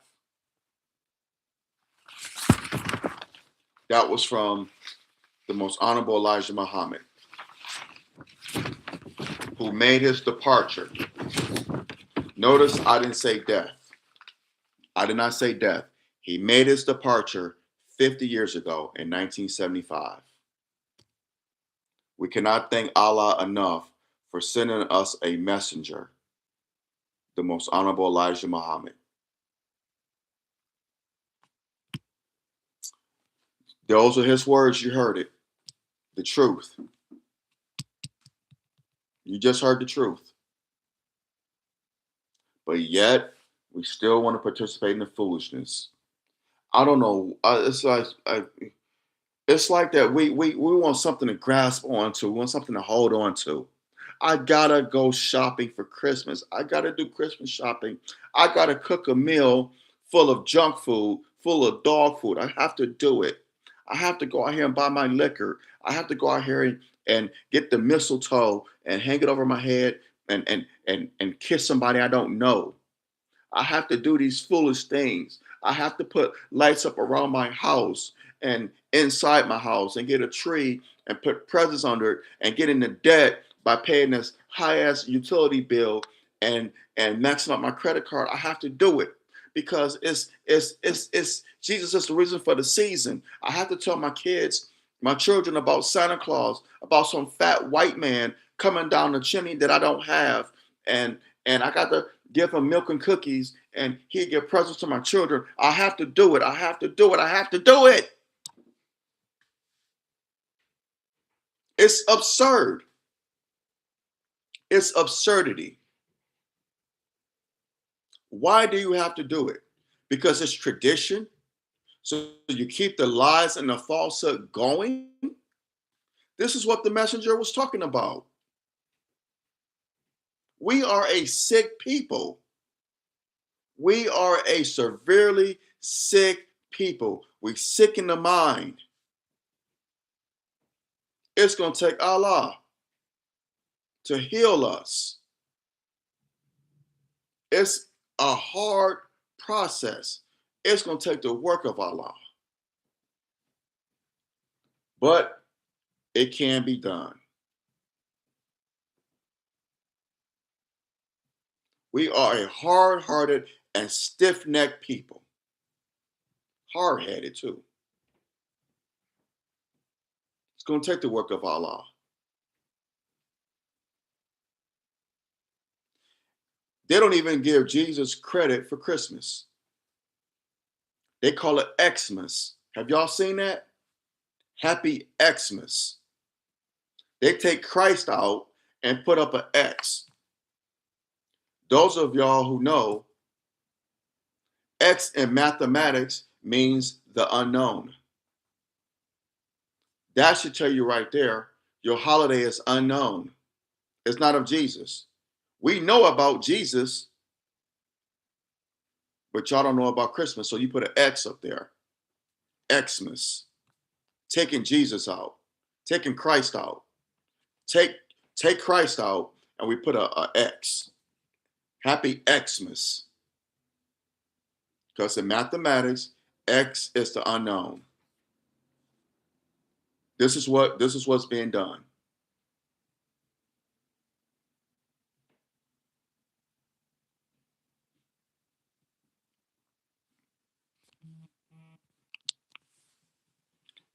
That was from the Most Honorable Elijah Muhammad, who made his departure. Notice I didn't say death. I did not say death. He made his departure 50 years ago in 1975. We cannot thank Allah enough for sending us a messenger, the Most Honorable Elijah Muhammad. Those are his words. You heard it. The truth. You just heard the truth. But yet, we still want to participate in the foolishness. I don't know. It's like that. We want something to grasp onto. We want something to hold on to. I gotta go shopping for Christmas. I gotta do Christmas shopping. I gotta cook a meal full of junk food, full of dog food. I have to do it. I have to go out here and buy my liquor. I have to go out here and get the mistletoe and hang it over my head and kiss somebody I don't know. I have to do these foolish things. I have to put lights up around my house and inside my house and get a tree and put presents under it and get into debt by paying this high ass utility bill and maxing up my credit card. I have to do it because it's Jesus is the reason for the season. I have to tell my kids, my children about Santa Claus, about some fat white man coming down the chimney that I don't have, and I got to give him milk and cookies, and he give presents to my children. I have to do it. I have to do it. I have to do it. It's absurd. It's absurdity. Why do you have to do it? Because it's tradition. So you keep the lies and the falsehood going. This is what the messenger was talking about. We are a sick people. We are a severely sick people. We sick in the mind. It's going to take Allah to heal us. It's a hard process. It's going to take the work of Allah. But it can be done. We are a hard-hearted and stiff-necked people. Hard-headed too. It's going to take the work of Allah. They don't even give Jesus credit for Christmas. They call it Xmas. Have y'all seen that? Happy Xmas. They take Christ out and put up an X. Those of y'all who know, X in mathematics means the unknown. That should tell you right there, your holiday is unknown. It's not of Jesus. We know about Jesus, but y'all don't know about Christmas. So you put an X up there. Xmas. Taking Jesus out. Taking Christ out. Take Christ out and we put a X. Happy Xmas. Because in mathematics, X is the unknown. This is what's being done.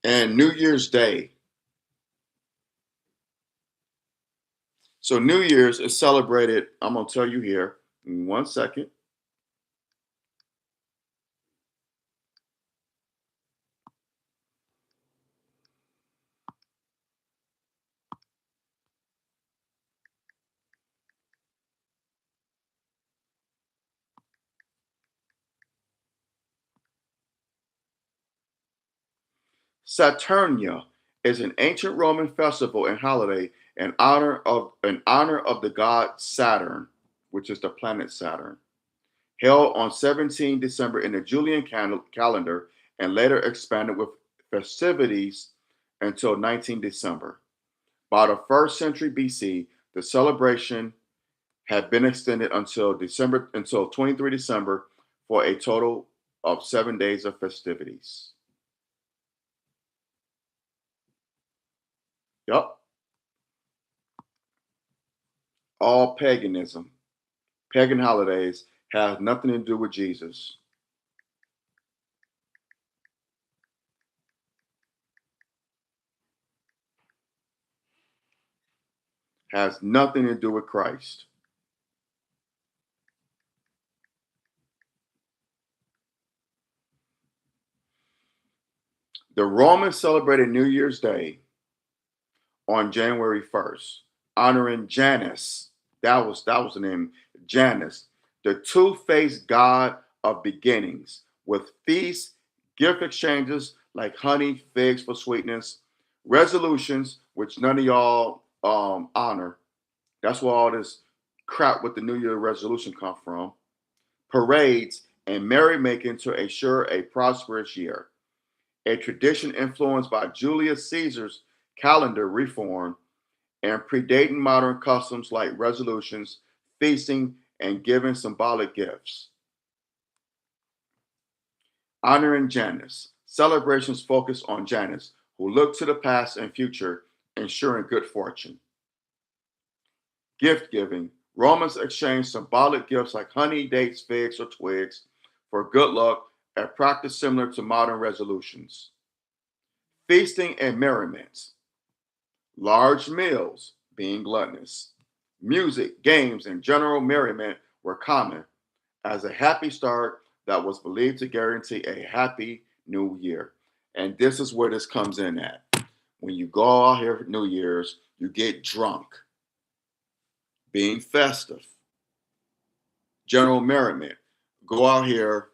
And New Year's Day. So New Year's is celebrated, I'm going to tell you here in 1 second. Saturnia is an ancient Roman festival and holiday in honor of the god Saturn, which is the planet Saturn, held on 17 December in the Julian calendar and later expanded with festivities until 19 December. By the 1st century BC, the celebration had been extended until 23 December for a total of 7 days of festivities. Yup. All paganism, pagan holidays have nothing to do with Jesus. Has nothing to do with Christ. The Romans celebrated New Year's Day on January 1st, honoring Janus. That was the name, Janus, the two-faced god of beginnings, with feasts, gift exchanges like honey, figs for sweetness, resolutions, which none of y'all honor. That's where all this crap with the New Year resolution come from. Parades and merrymaking to assure a prosperous year. A tradition influenced by Julius Caesar's calendar reform and predating modern customs like resolutions, feasting, and giving symbolic gifts. Honoring Janus. Celebrations focus on Janus, who looked to the past and future, ensuring good fortune. Gift giving. Romans exchanged symbolic gifts like honey, dates, figs, or twigs for good luck, a practice similar to modern resolutions. Feasting and merriment. Large meals, being gluttonous. Music, games, and general merriment were common as a happy start that was believed to guarantee a happy new year. And this is where this comes in at. When you go out here for New Year's, you get drunk, being festive, general merriment. Go out here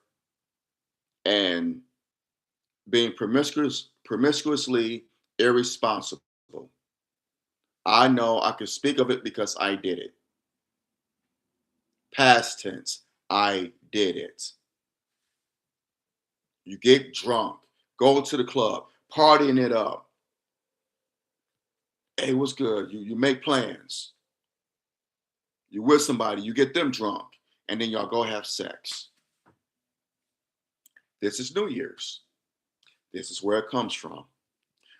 and being promiscuously irresponsible. I know I can speak of it because I did it. Past tense, I did it. You get drunk, go to the club, partying it up. Hey, what's good? You make plans. You with somebody, you get them drunk, and then y'all go have sex. This is New Year's. This is where it comes from.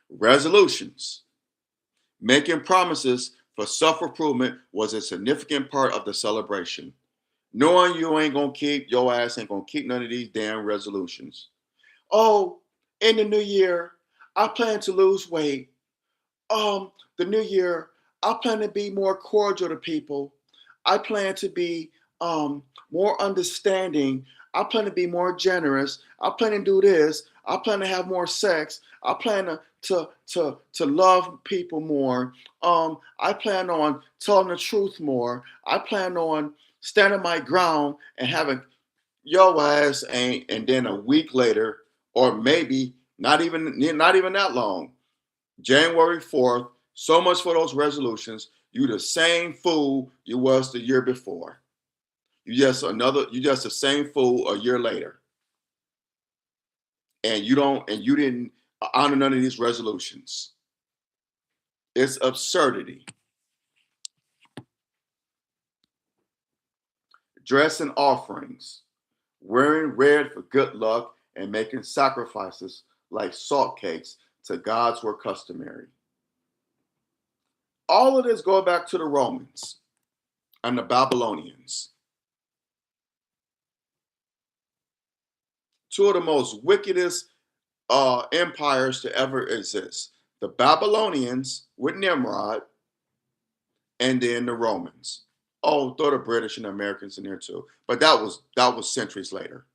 Resolutions. Making promises for self-improvement was a significant part of the celebration. Knowing you ain't gonna keep, your ass ain't gonna keep none of these damn resolutions. Oh, in the new year, I plan to lose weight. The new year, I plan to be more cordial to people. I plan to be more understanding. I plan to be more generous. I plan to do this. I plan to have more sex. I plan to love people more. I plan on telling the truth more. I plan on standing my ground and having your ass ain't. And then a week later, or maybe not even that long, January 4th, so much for those resolutions. You the same fool you was the year before. You just the same fool a year later. And you didn't honor none of these resolutions. It's absurdity. Dressing offerings, wearing red for good luck, and making sacrifices like salt cakes to gods were customary. All of this go back to the Romans and the Babylonians. Two of the most wickedest empires to ever exist. The Babylonians with Nimrod, and then the Romans. Oh, throw the British and the Americans in there too. But that was centuries later.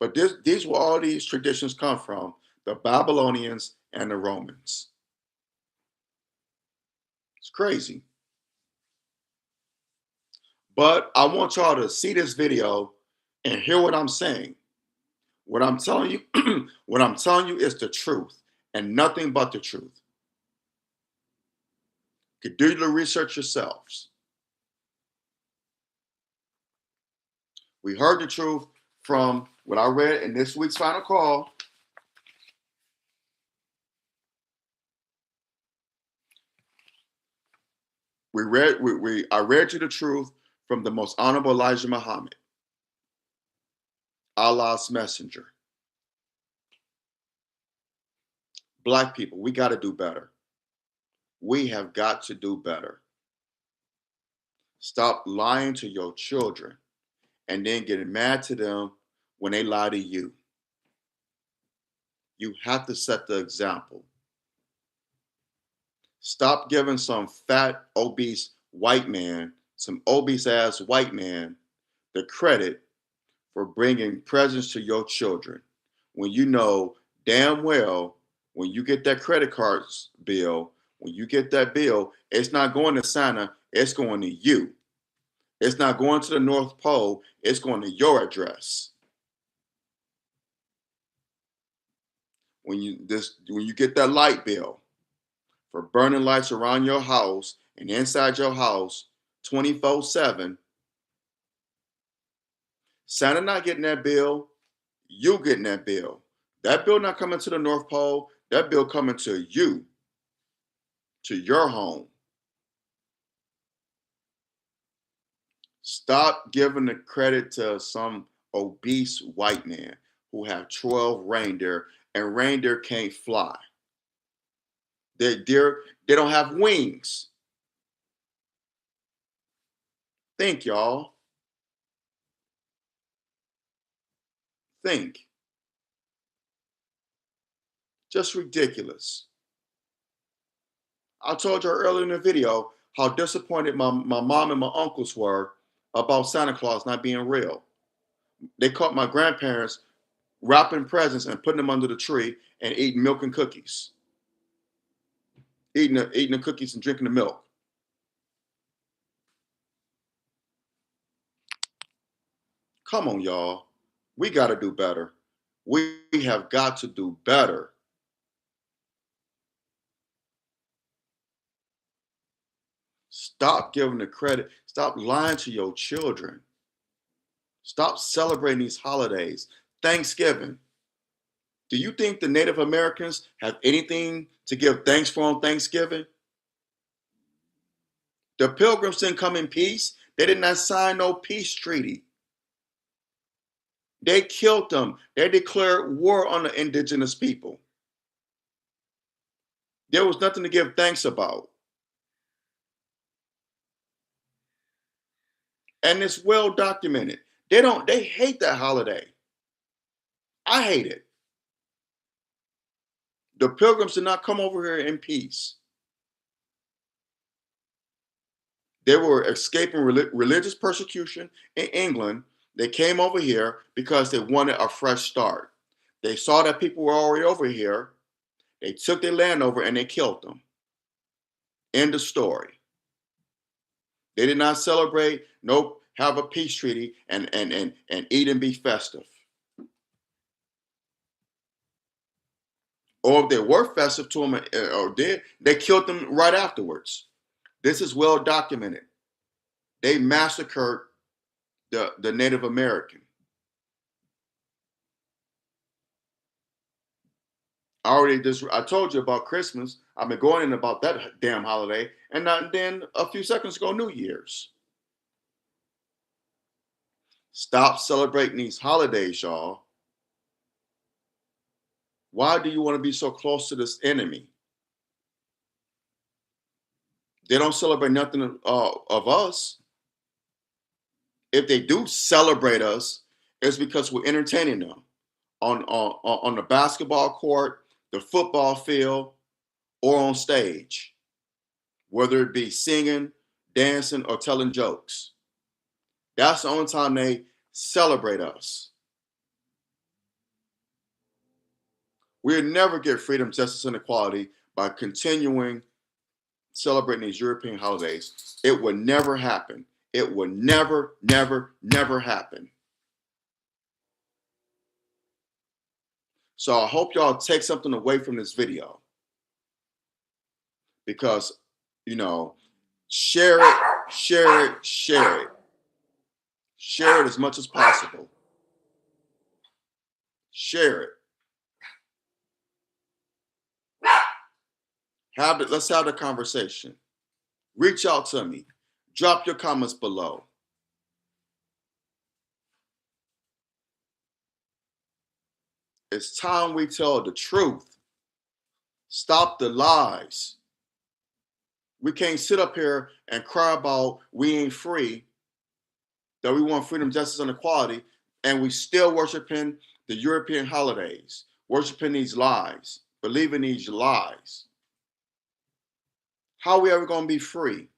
But these were all these traditions come from the Babylonians and the Romans. It's crazy. But I want y'all to see this video and hear what I'm saying. What I'm telling you, what I'm telling you is the truth and nothing but the truth. You can do the research yourselves. We heard the truth from what I read in this week's Final Call. I read you the truth from the most honorable Elijah Muhammad, Allah's messenger. Black people, we got to do better. We have got to do better. Stop lying to your children and then getting mad to them when they lie to you. You have to set the example. Stop giving some fat, obese white man, some obese ass white man, the credit for bringing presents to your children when you know damn well when you get that credit card bill, when you get that bill, it's not going to Santa, it's going to you. It's not going to the North Pole, it's going to your address. When you get that light bill for burning lights around your house and inside your house 24/7, Santa not getting that bill, you getting that bill. That bill not coming to the North Pole, that bill coming to you, to your home. Stop giving the credit to some obese white man who have 12 reindeer and reindeer can't fly. They don't have wings. Think, y'all. Think. Just ridiculous. I told you earlier in the video how disappointed my mom and my uncles were about Santa Claus not being real. They caught my grandparents wrapping presents and putting them under the tree and eating milk and cookies. Eating the cookies and drinking the milk. Come on, y'all. We got to do better. We have got to do better. Stop giving the credit. Stop lying to your children. Stop celebrating these holidays. Thanksgiving. Do you think the Native Americans have anything to give thanks for on Thanksgiving? The Pilgrims didn't come in peace. They did not sign no peace treaty. They killed them. They declared war on the indigenous people. There was nothing to give thanks about. And it's well documented. They hate that holiday. I hate it. The Pilgrims did not come over here in peace. They were escaping religious persecution in England. They came over here because they wanted a fresh start. They saw that people were already over here. They took their land over and they killed them. End of story. They did not celebrate, nope, have a peace treaty and eat and be festive. Or if they were festive to them or did, they killed them right afterwards. This is well documented. They massacred the Native American. I told you about Christmas. I've been going in about that damn holiday, and then a few seconds ago, New Year's. Stop celebrating these holidays, y'all. Why do you want to be so close to this enemy? They don't celebrate nothing of us. If they do celebrate us, it's because we're entertaining them on the basketball court, the football field, or on stage, whether it be singing, dancing, or telling jokes. That's the only time they celebrate us. We'll never get freedom, justice, and equality by continuing celebrating these European holidays. It would never happen. It would never, never, never happen. So I hope y'all take something away from this video, because, share it, share it, share it. Share it as much as possible. Share it. Let's have the conversation. Reach out to me. Drop your comments below. It's time we tell the truth. Stop the lies. We can't sit up here and cry about we ain't free, that we want freedom, justice, and equality, and we still worshiping the European holidays, worshiping these lies, believing these lies. How are we ever going to be free?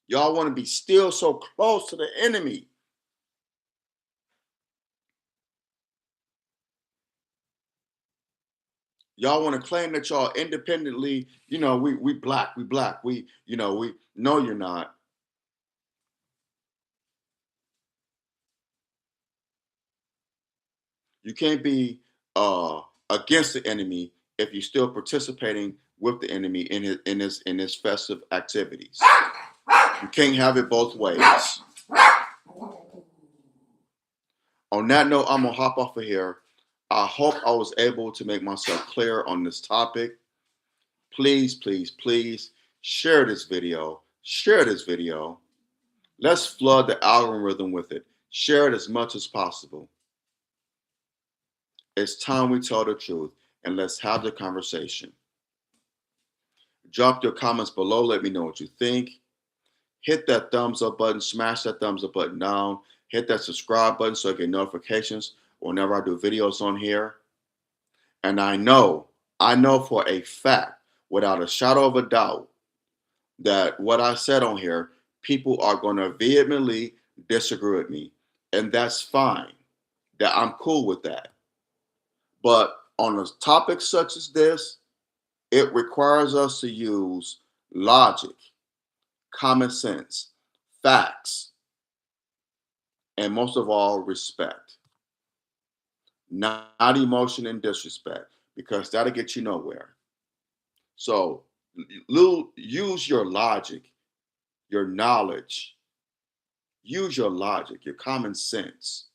Y'all want to be still so close to the enemy. Y'all want to claim that y'all independently, we black, we no, you're not. You can't be against the enemy if you're still participating with the enemy in his festive activities. You can't have it both ways. On that note, I'm gonna hop off of here. I hope I was able to make myself clear on this topic. Please, please, please share this video. Share this video. Let's flood the algorithm with it. Share it as much as possible. It's time we tell the truth, and let's have the conversation. Drop your comments below. Let me know what you think. Hit that thumbs up button. Smash that thumbs up button down. Hit that subscribe button so you get notifications whenever I do videos on here. And I know for a fact, without a shadow of a doubt, that what I said on here, people are going to vehemently disagree with me. And that's fine. That I'm cool with that. But on a topic such as this, it requires us to use logic, common sense, facts, and most of all, respect. Not emotion and disrespect, because that'll get you nowhere. So use your logic, your knowledge, Use your logic, your common sense.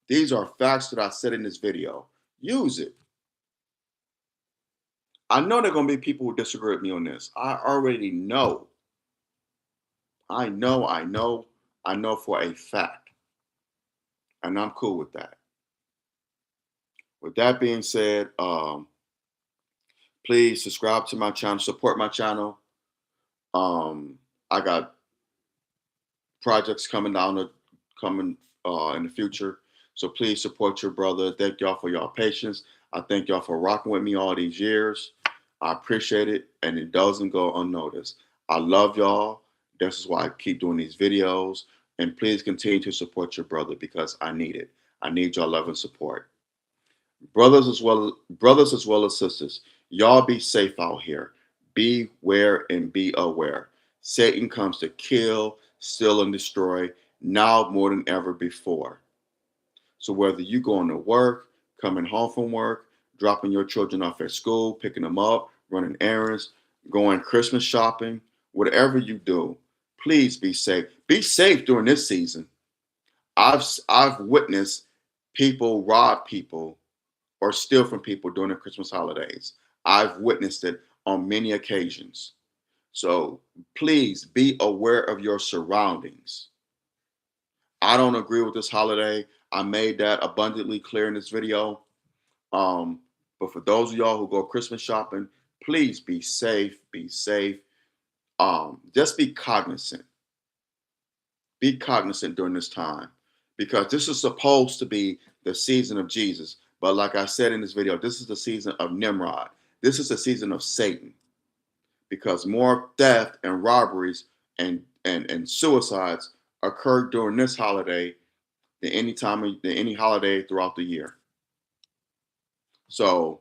These are facts that I said in this video. Use it. I know there are going to be people who disagree with me on this. I already know. I know for a fact. And I'm cool with that. With that being said, please subscribe to my channel, support my channel. I got projects coming in the future. So please support your brother. Thank y'all for y'all patience. I thank y'all for rocking with me all these years. I appreciate it, and it doesn't go unnoticed. I love y'all. This is why I keep doing these videos. And please continue to support your brother because I need it. I need y'all love and support. Brothers as well as sisters, y'all be safe out here. Beware and be aware. Satan comes to kill, steal, and destroy now more than ever before. So whether you going to work, coming home from work, dropping your children off at school, picking them up, running errands, going Christmas shopping, whatever you do, please be safe. Be safe during this season. I've witnessed people rob people or steal from people during the Christmas holidays. I've witnessed it on many occasions. So please be aware of your surroundings. I don't agree with this holiday. I made that abundantly clear in this video. But for those of y'all who go Christmas shopping, please be safe. Be safe. Just be cognizant. Be cognizant during this time because this is supposed to be the season of Jesus. But like I said in this video, this is the season of Nimrod. This is the season of Satan because more theft and robberies and suicides occur during this holiday than any holiday throughout the year. So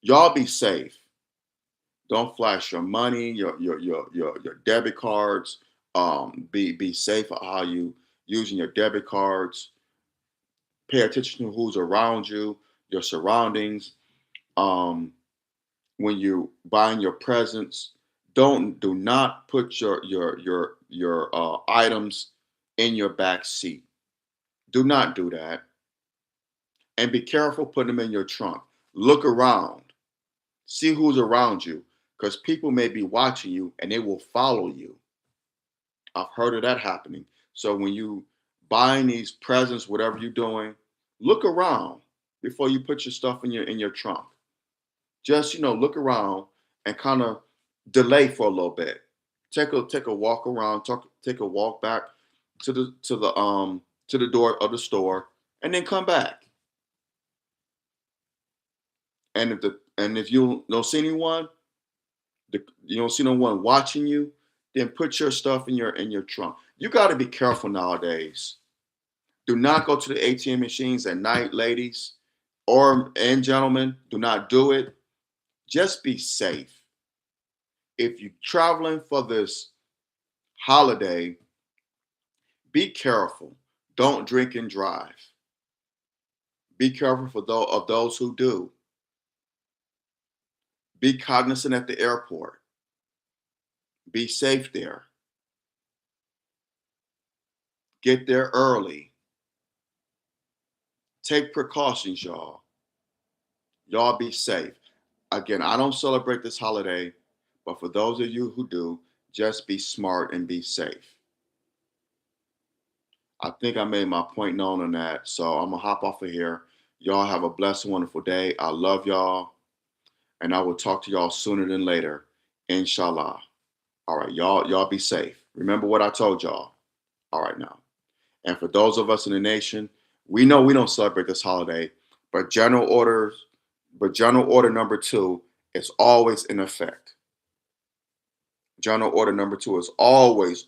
y'all be safe. Don't flash your money, your debit cards. Be safe of how you using your debit cards. Pay attention to who's around you, your surroundings. When you buying your presents, do not put your items in your back seat. Do not do that. And be careful putting them in your trunk. Look around. See who's around you because people may be watching you and they will follow you. I've heard of that happening. So when you buying these presents, whatever you're doing, look around before you put your stuff in your trunk. Just look around and kind of delay for a little bit. Take a walk around, take a walk back to the door of the store, and then come back. And if you don't see anyone, you don't see no one watching you, then put your stuff in your trunk. You got to be careful nowadays. Do not go to the ATM machines at night, ladies and gentlemen. Do not do it. Just be safe. If you're traveling for this holiday, be careful. Don't drink and drive. Be careful of those who do. Be cognizant at the airport. Be safe there. Get there early. Take precautions, y'all. Y'all be safe. Again, I don't celebrate this holiday, but for those of you who do, just be smart and be safe. I think I made my point known on that, so I'm going to hop off of here. Y'all have a blessed, wonderful day. I love y'all, and I will talk to y'all sooner than later, inshallah. All right, y'all be safe. Remember what I told y'all. All right now. And for those of us in the nation, we know we don't celebrate this holiday, but general order number 2 is always in effect. General order number 2 is always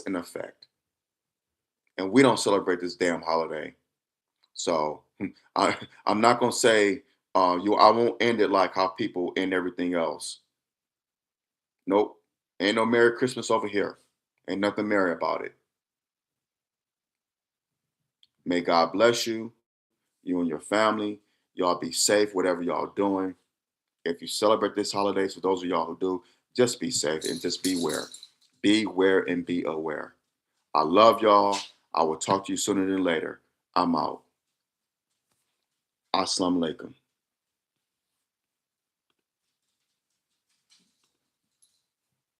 in effect. And we don't celebrate this damn holiday. So I'm not gonna say I won't end it like how people end everything else. Nope. Ain't no Merry Christmas over here. Ain't nothing merry about it. May God bless you, you and your family. Y'all be safe, whatever y'all doing. If you celebrate this holidays, for those of y'all who do, just be safe and just beware. Beware and be aware. I love y'all. I will talk to you sooner than later. I'm out. Assalamu alaikum.